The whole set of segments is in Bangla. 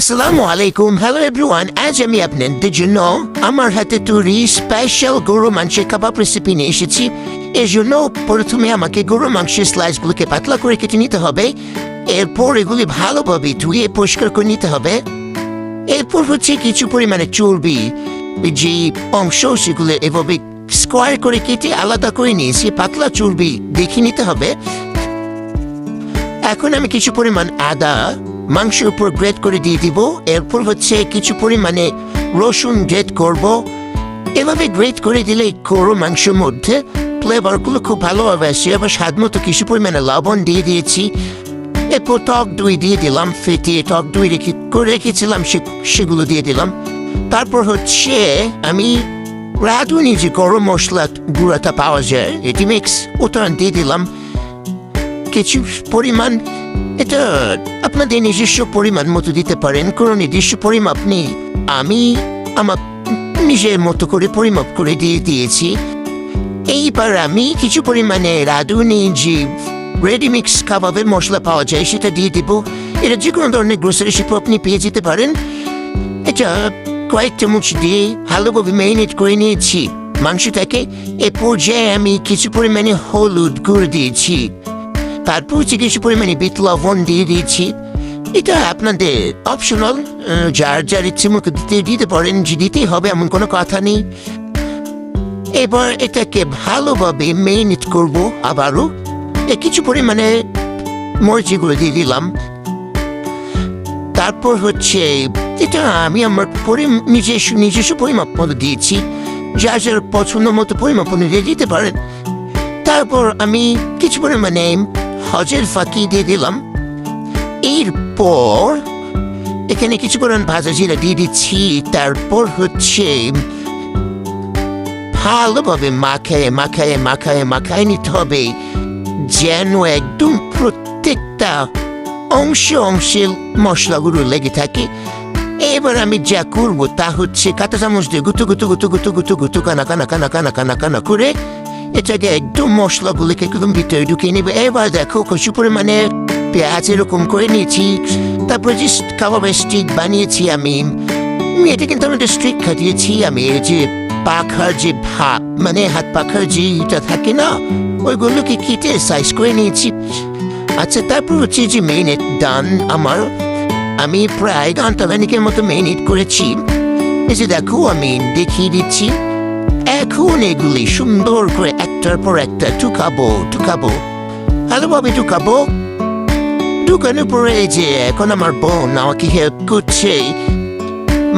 আসসালামু আলাইকুম, হ্যালো এভরিওয়ান। আজ আমি আপনাদের জন্য আমার হাতে তৈরি স্পেশাল গরু মাংসের কাবাব রেসিপি নিয়ে এসেছি। এর জন্য প্রথমে আমাকে গরু মাংসের স্লাইসগুলোকে পাতলা করে কেটে নিতে হবে। এরপর এগুলি ভালোভাবে ধুয়ে পরিষ্কার করে নিতে হবে। এরপর কিছু পরিমাণে চর্বি যে অংশ সেগুলো এভাবে স্কোয়ার করে কেটে আলাদা করে নিয়েছি। পাতলা চর্বি দেখে নিতে হবে। এখন আমি কিছু পরিমাণ আদা মাংসের উপর গ্রেট করে দিয়ে দিব। এরপর কিছু পরিমাণে রসুন গ্রেট করব। এভাবে গ্রেট করে দিলে গরু মাংসের মধ্যে ফ্লেভারগুলো খুব ভালোভাবে আসে। আবার স্বাদ মতো কিছু পরিমাণে লবণ দিয়ে দিয়েছি। এরপর টক দই দিয়ে দিলাম, ফেটিয়ে টক দই রেখেছিলাম সেগুলো দিয়ে দিলাম। তারপর আমি রাঁধুনি যে গরম মশলা গুঁড়াটা পাওয়া যায়, এটি মিক্স ওটা দিয়ে দিলাম কিছু পরিমাণ। এটা আপনাদের নিজস্ব পরিমাণ মতো দিতে পারেন, কোনো নির্দিষ্ট পরিমাপ নেই। আমি আমার নিজের মতো করে পরিমাপ করে দিয়ে দিয়েছি। এইবার আমি কিছু পরিমাণে রাঁধুনি যে রেডিমিক্স কাবাবের মশলা পাওয়া যায় সেটা দিয়ে দিব। এটা যে কোনো ধরনের গ্রোসারি শপে আপনি পেয়ে যেতে পারেন। এটা কয়েক চামচ দিয়ে ভালোভাবে ম্যারিনেট করে নিয়েছি মাংসটাকে। এ পর্যায়ে আমি কিছু পরিমাণে হলুদ গুঁড়ো দিয়েছি। তারপর কিছু পরিমাণে বিট লবণ দিয়ে দিয়েছি। এটা আপনাদের অপশনাল, যার যার ইচ্ছে মতো দিতে পারেন, যে দিতেই হবে এমন কোনো কথা নেই। এবার এটাকে ভালোভাবে ম্যারিনেট করব। আবারও কিছু পরিমাণে মরিচগুলো দিয়ে দিলাম। তারপর এটা আমি আমার নিজস্ব পরিমাপ মতো দিয়েছি। যার যার পছন্দ মতো পরিমাপ অনুযায়ী দিতে পারেন। তারপর আমি কিছু পরিমাণে হজের ফাঁকি দিয়ে দিলাম। এরপর এখানে কিছু পরিমাণ ভাজা জিরা দিয়ে দিচ্ছি। তারপর ভালোভাবে মাখায় নিতে হবে, যেন একদম প্রত্যেকটা অংশে মশলাগুলো লেগে থাকে। এবার আমি যা করবো তা কাঁটা চামচ দিয়ে গুতো কানা করে এটাকে একদম মশলাগুলোকে একদম ভিতরে ঢুকিয়ে নেবে। এবার দেখো কিছু পরিমাণে পেঁয়াজ এরকম করে নিয়েছি। তারপর যে কাবাবের স্টিক বানিয়েছি আমি এটা কিন্তু আমাদের স্টিক খাটিয়েছি। আমি এই যে পাখার যে ভাত, মানে হাত পাখার যে এটা থাকে না, ওইগুলোকে কেটে সাইজ করে নিয়েছি। আচ্ছা, তারপর যে মেরিনেট ডান আমার, আমি প্রায় ঘন্টা খানিকের মতো মেরিনেট করেছি। এই যে দেখো আমি দেখিয়ে দিচ্ছি। এখন এগুলি সুন্দর করে একটার পর একটা টুকাবো ভালোভাবে ঢুকানোর পরে এই যে এখন আমার বোন আমাকে হেল্প করছে।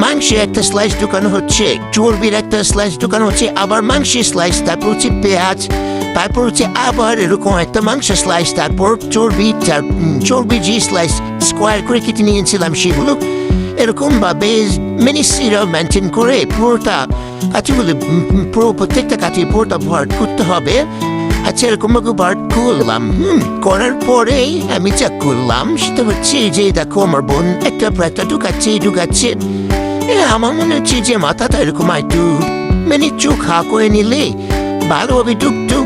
মাংসের একটা স্লাইস ঢুকানো হচ্ছে, চর্বির একটা স্লাইস ঢুকানো হচ্ছে, আবার মাংসের স্লাইস, তারপর পেঁয়াজ, তারপর আবার এরকম একটা মাংসের স্লাইস, তারপর চর্বি যে স্লাইস স্কোয়ার করে কেটে নিয়েছিলাম সেগুলো এরকম ভাবে মিনিস্ট্রিরা মেনটেন করে প্রত্যেকটা কাঠিগুলো পুরোটা ভার্ট করতে হবে। আচ্ছা, এরকম ভার্ট করলাম। করার পরেই আমি যা করলাম সেটা যে দেখো আমার বোন একটা প্রায়টা ঢুকাচ্ছে। আমার মনে হচ্ছে যে মাথাটা এরকম একটু চোখ হা করে নিলে ভালোভাবে ঢুকতো।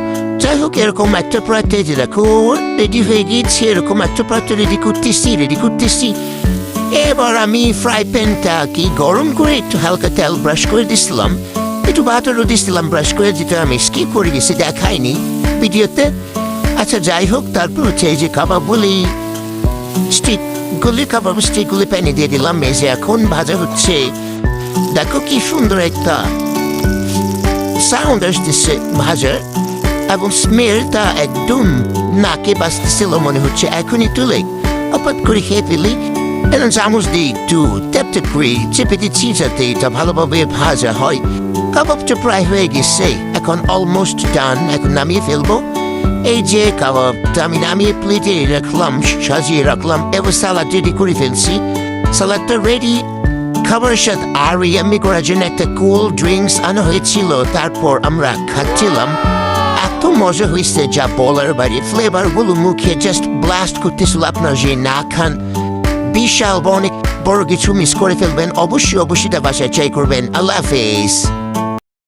যাই হোক, এরকম একটা প্রায়টা যে দেখো রেডি হয়ে গিয়েছে। এরকম একটা প্রায়টা রেডি করতেছি। এবার আমি ফ্রাই প্যানটা গরম করে একটু হালকা তেল ব্রাশ করে দিচ্ছিলাম, একটু বাটারও দিচ্ছিলাম ব্রাশ করে, যেটা আমি স্কিপ করে গেছি, দেখাইনি ভিডিওতে। আচ্ছা, যাই হোক, তারপর এই যে কাবাবগুলি স্টিকগুলি প্যানে দিয়ে দিলাম। মেজে এখন ভাজা হচ্ছে। দেখো কি সুন্দর একটা সাউন্ড আসতেছে ভাজার, এবং স্মেলটা একদম নাকে বাজতেছিল মনে হচ্ছে। এখনই তুলে আপাত করে খেয়ে ফেলি। চামচ দিয়ে একটু টেপ করে চেপে দিচ্ছি যাতে এটা ভালোভাবে ভাজা হয়। কাবাবটা প্রায় হয়ে গেছে, এখন অলমোস্ট ডান। এখন নামিয়ে ফেলবো। এই যে কাবাবটা আমি নামিয়ে প্লেটে সাজিয়ে রাখলাম। এবার সালাদ রেডি করে ফেলছি। সালাদটা রেডি। খাবারের সাথে আমি করার জন্য একটা কোল্ড ড্রিঙ্কস আনা হয়েছিল। তারপর আমরা খাচ্ছিলাম। এত মজা হয়েছে যা বলার বাইরে। ফ্লেভারগুলো মুখে জাস্ট ব্লাস্ট করতেছিল। আপনার যে না খান, বিশাল অনেক বড় কিছু মিস করে ফেলবেন। অবশ্যই বাসায় ট্রাই করবেন। আল্লাহ হাফেজ।